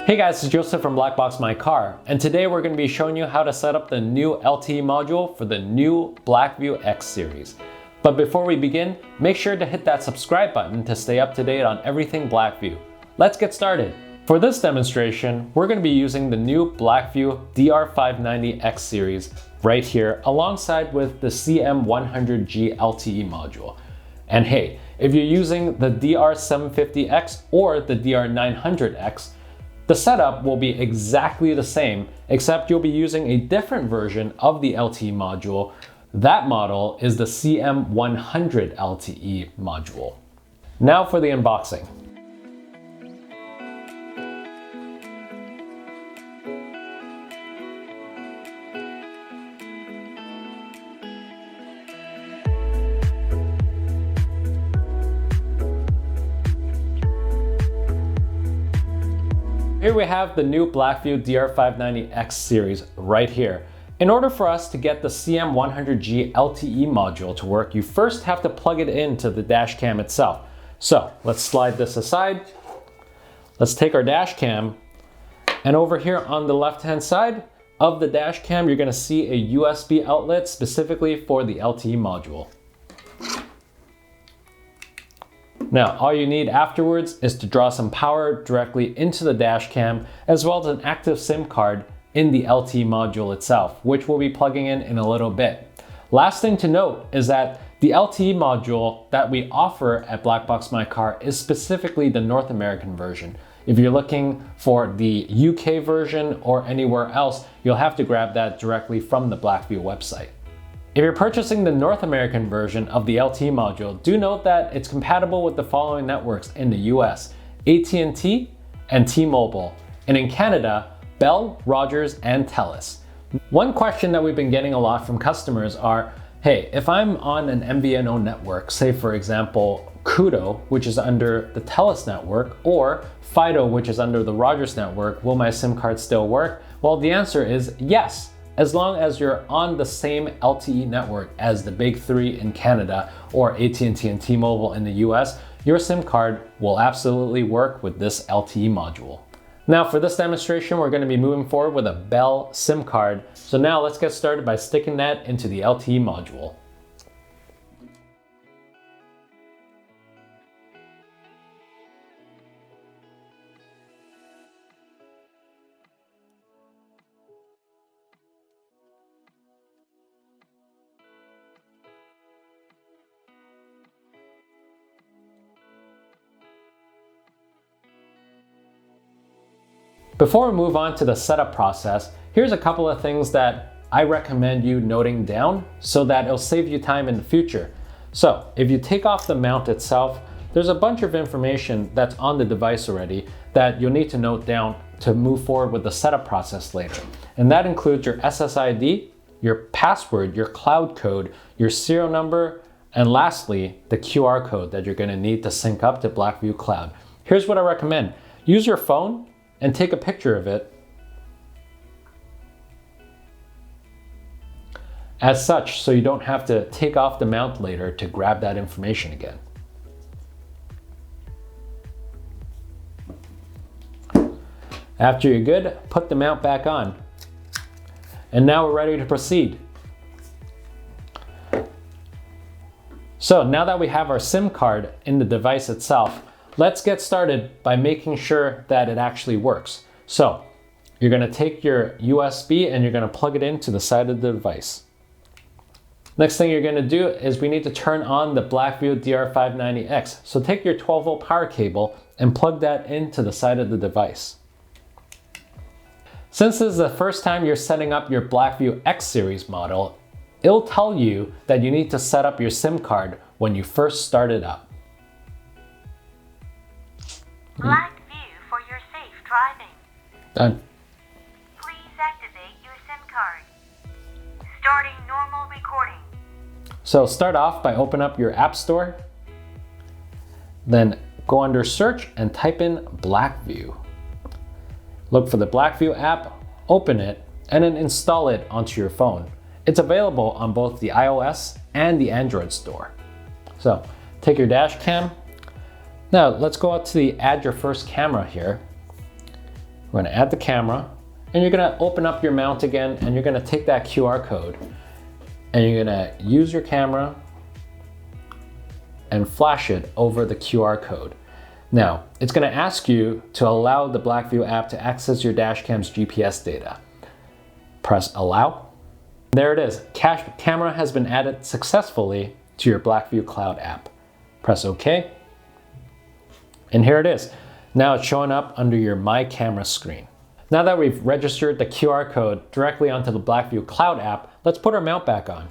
Hey guys, it's Joseph from BlackboxMyCar, and today we're going to be showing you how to set up the new LTE module for the new BlackVue X-series. But before we begin, make sure to hit that subscribe button to stay up to date on everything BlackVue. Let's get started. For this demonstration, we're going to be using the new BlackVue DR900X series right here alongside with the CM100G LTE module. And hey, if you're using the DR750X or the DR900X, the setup will be exactly the same, except you'll be using a different version of the LTE module. That model is the CM100 LTE module. Now for the unboxing. Here we have the new BlackVue DR900X series right here. In order for us to get the CM100G LTE module to work, you first have to plug it into the dash cam itself. So let's slide this aside. Let's take our dash cam, and over here on the left-hand side of the dash cam, you're going to see a USB outlet specifically for the LTE module. Now, all you need afterwards is to draw some power directly into the dash cam, as well as an active SIM card in the LTE module itself, which we'll be plugging in a little bit. Last thing to note is that the LTE module that we offer at BlackboxMyCar is specifically the North American version. If you're looking for the UK version or anywhere else, you'll have to grab that directly from the BlackVue website. If you're purchasing the North American version of the LTE module, do note that it's compatible with the following networks in the US: AT&T and T-Mobile, and in Canada, Bell, Rogers, and Telus. One question that we've been getting a lot from customers are, hey, if I'm on an MVNO network, say for example, Kudo, which is under the Telus network, or Fido, which is under the Rogers network, will my SIM card still work? Well, the answer is yes. As long as you're on the same LTE network as the big three in Canada or AT&T and T-Mobile in the US, your SIM card will absolutely work with this LTE module. Now for this demonstration, we're going to be moving forward with a Bell SIM card. So now let's get started by sticking that into the LTE module. Before we move on to the setup process, here's a couple of things that I recommend you noting down so that it'll save you time in the future. So if you take off the mount itself, there's a bunch of information that's on the device already that you'll need to note down to move forward with the setup process later. And that includes your SSID, your password, your cloud code, your serial number, and lastly, the QR code that you're going to need to sync up to BlackVue Cloud. Here's what I recommend. Use your phone and take a picture of it as such, so you don't have to take off the mount later to grab that information again. After you're good, put the mount back on. And now we're ready to proceed. So now that we have our SIM card in the device itself, let's get started by making sure that it actually works. So you're going to take your USB and you're going to plug it into the side of the device. Next thing you're going to do is we need to turn on the BlackVue DR900X. So take your 12-volt power cable and plug that into the side of the device. Since this is the first time you're setting up your BlackVue X-series model, it'll tell you that you need to set up your SIM card when you first start it up. BlackVue for your safe driving. Done. Please activate your SIM card. Starting normal recording. So start off by opening up your app store, then go under search and type in BlackVue. Look for the BlackVue app, open it, and then install it onto your phone. It's available on both the iOS and the Android store. So take your dash cam. Now let's go out to the add your first camera here. We're gonna add the camera, and you're gonna open up your mount again, and you're gonna take that QR code, and you're gonna use your camera and flash it over the QR code. Now, it's gonna ask you to allow the BlackVue app to access your dashcam's GPS data. Press allow. There it is. Camera has been added successfully to your BlackVue Cloud app. Press OK. And here it is. Now it's showing up under your My Camera screen. Now that we've registered the QR code directly onto the BlackVue Cloud app, let's put our mount back on.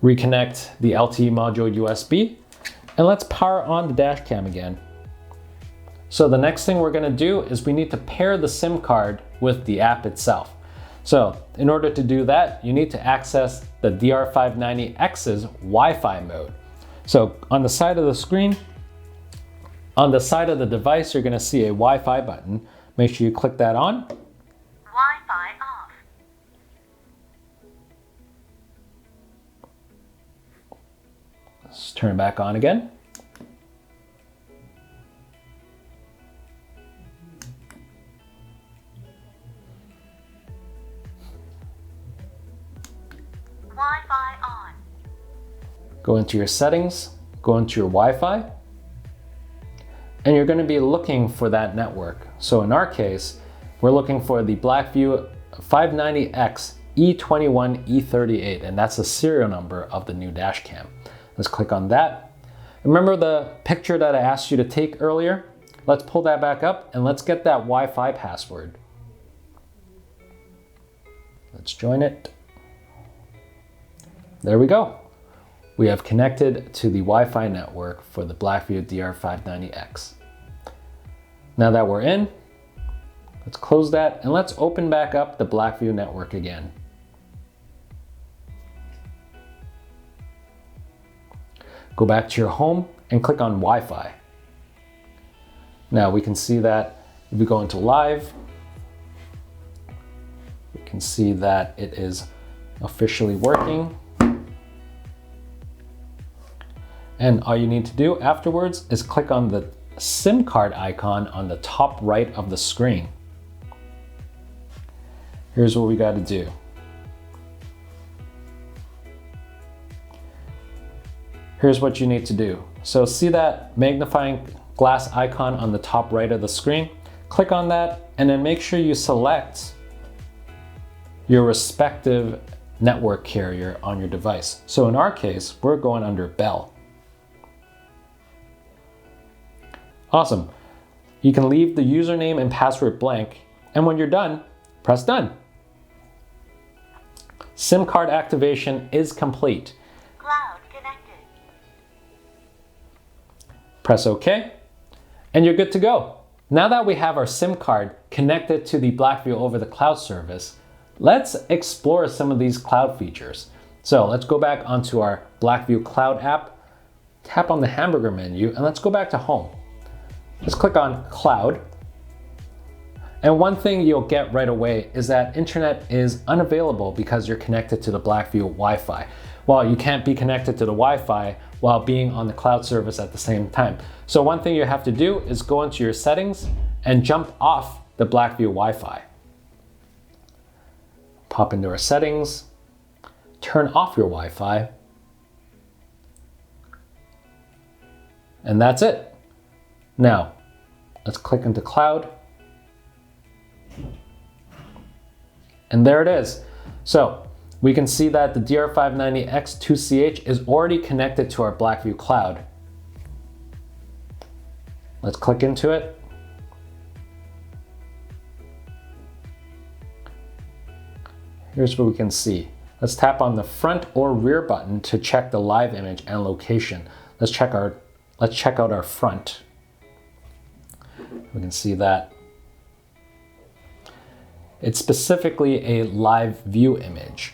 Reconnect the LTE module USB, and let's power on the dash cam again. So the next thing we're gonna do is we need to pair the SIM card with the app itself. So in order to do that, you need to access the DR900X's Wi-Fi mode. So on the side of the screen, on the side of the device, you're gonna see a Wi-Fi button. Make sure you click that on. Wi-Fi off. Let's turn it back on again. Wi-Fi on. Go into your settings, go into your Wi-Fi, and you're going to be looking for that network. So in our case, we're looking for the BlackVue 590X E21E38, and that's the serial number of the new dash cam. Let's click on that. Remember the picture that I asked you to take earlier? Let's pull that back up and let's get that Wi-Fi password. Let's join it. There we go. We have connected to the Wi-Fi network for the BlackVue DR590X. Now that we're in, let's close that and let's open back up the BlackVue network again. Go back to your home and click on Wi-Fi. Now we can see that if we go into live, we can see that it is officially working. And all you need to do afterwards is click on the SIM card icon on the top right of the screen. Here's what we got to do. Here's what you need to do. So see that magnifying glass icon on the top right of the screen? Click on that and then make sure you select your respective network carrier on your device. So in our case, we're going under Bell. Awesome. You can leave the username and password blank, and when you're done, press done. SIM card activation is complete. Cloud connected. Press OK, and you're good to go. Now that we have our SIM card connected to the BlackVue over the cloud service, let's explore some of these cloud features. So let's go back onto our BlackVue Cloud app, tap on the hamburger menu, and let's go back to home. Let's click on Cloud. And one thing you'll get right away is that internet is unavailable because you're connected to the BlackVue Wi-Fi. Well, you can't be connected to the Wi-Fi while being on the cloud service at the same time. So one thing you have to do is go into your settings and jump off the BlackVue Wi-Fi. Pop into our settings, turn off your Wi-Fi, and that's it. Now, let's click into cloud. And there it is. So we can see that the DR590X 2CH is already connected to our BlackVue Cloud. Let's click into it. Here's what we can see. Let's tap on the front or rear button to check the live image and location. Let's check out our front. We can see that it's specifically a live view image.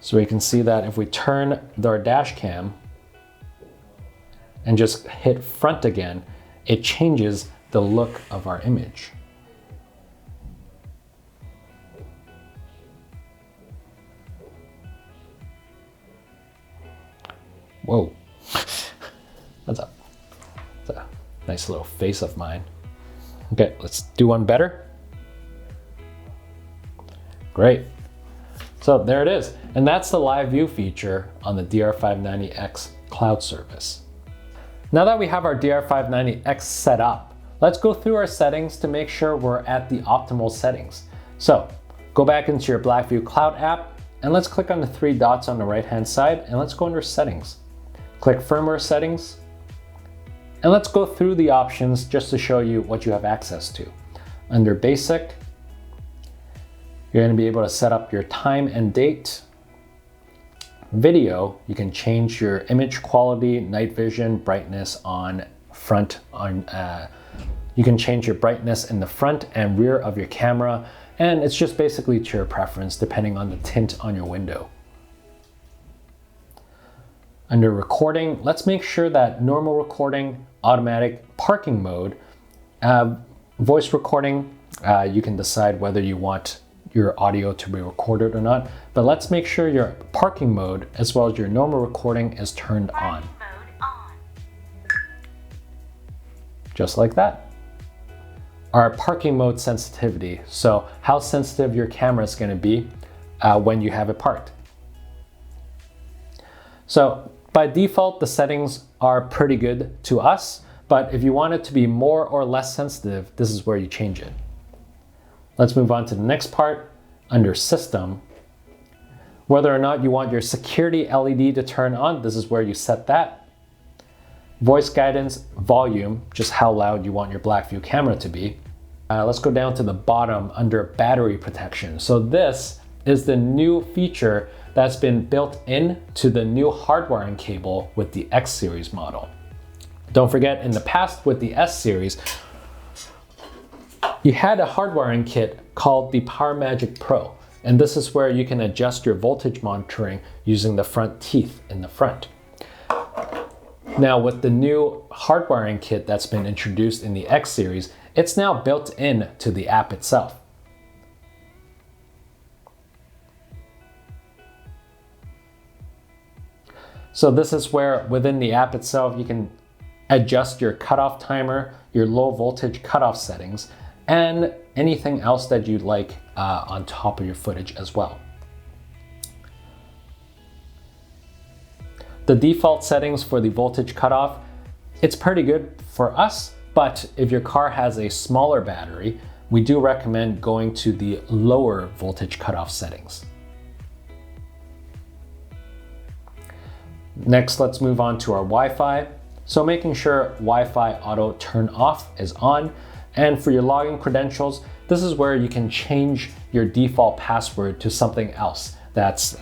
So we can see that if we turn our dash cam and just hit front again, it changes the look of our image. Whoa. That's a nice little face of mine. Okay, let's do one better. Great. So there it is. And that's the live view feature on the DR590X cloud service. Now that we have our DR590X set up, let's go through our settings to make sure we're at the optimal settings. So go back into your BlackVue Cloud app and let's click on the three dots on the right-hand side and let's go under settings. Click firmware settings and let's go through the options just to show you what you have access to. Under basic, you're going to be able to set up your time and date. Video, you can change your image quality, night vision, brightness on front. You can change your brightness in the front and rear of your camera, and it's just basically to your preference depending on the tint on your window. Under recording, let's make sure that normal recording, automatic, parking mode, voice recording, you can decide whether you want your audio to be recorded or not, but let's make sure your parking mode as well as your normal recording is turned on. Just like that. Our parking mode sensitivity, so how sensitive your camera is going to be when you have it parked. So by default, the settings are pretty good to us, but if you want it to be more or less sensitive, this is where you change it. Let's move on to the next part. Under system, whether or not you want your security LED to turn on, this is where you set that. Voice guidance, volume, just how loud you want your BlackVue camera to be. Let's go down to the bottom under battery protection. So this is the new feature that's been built into the new hardwiring cable with the X-series model. Don't forget, in the past with the S-series, you had a hardwiring kit called the PowerMagic Pro, and this is where you can adjust your voltage monitoring using the front teeth in the front. Now with the new hardwiring kit that's been introduced in the X-series, it's now built in to the app itself. So this is where within the app itself, you can adjust your cutoff timer, your low voltage cutoff settings, and anything else that you'd like on top of your footage as well. The default settings for the voltage cutoff, it's pretty good for us, but if your car has a smaller battery, we do recommend going to the lower voltage cutoff settings. Next, let's move on to our Wi-Fi. So making sure Wi-Fi auto turn off is on. And for your login credentials, this is where you can change your default password to something else that's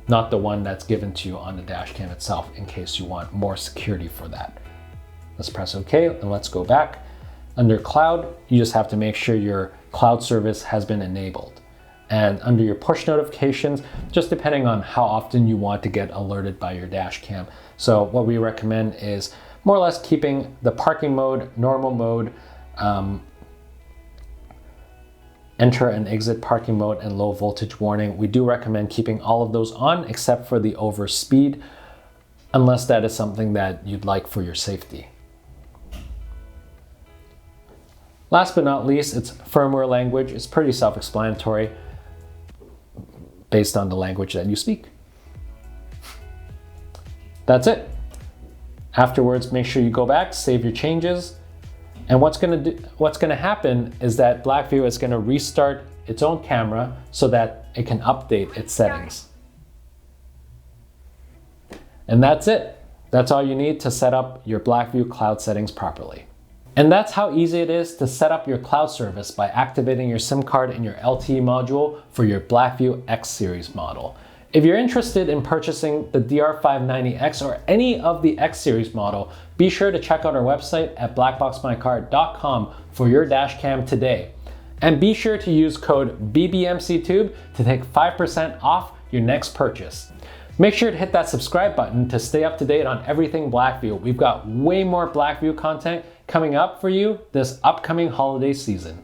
not the one that's given to you on the dash cam itself, in case you want more security for that. Let's press OK and let's go back. Under cloud, you just have to make sure your cloud service has been enabled. And under your push notifications, just depending on how often you want to get alerted by your dash cam. So what we recommend is more or less keeping the parking mode, normal mode, enter and exit parking mode, and low voltage warning. We do recommend keeping all of those on except for the over speed, unless that is something that you'd like for your safety. Last but not least, it's firmware language. It's pretty self-explanatory based on the language that you speak. That's it. Afterwards, make sure you go back, save your changes. And what's gonna happen is that BlackVue is gonna restart its own camera so that it can update its settings. And that's it. That's all you need to set up your BlackVue cloud settings properly. And that's how easy it is to set up your cloud service by activating your SIM card in your LTE module for your BlackVue X-series model. If you're interested in purchasing the DR590X or any of the X-series model, be sure to check out our website at BlackboxMyCar.com for your dash cam today. And be sure to use code BBMCTube to take 5% off your next purchase. Make sure to hit that subscribe button to stay up to date on everything BlackVue. We've got way more BlackVue content coming up for you this upcoming holiday season.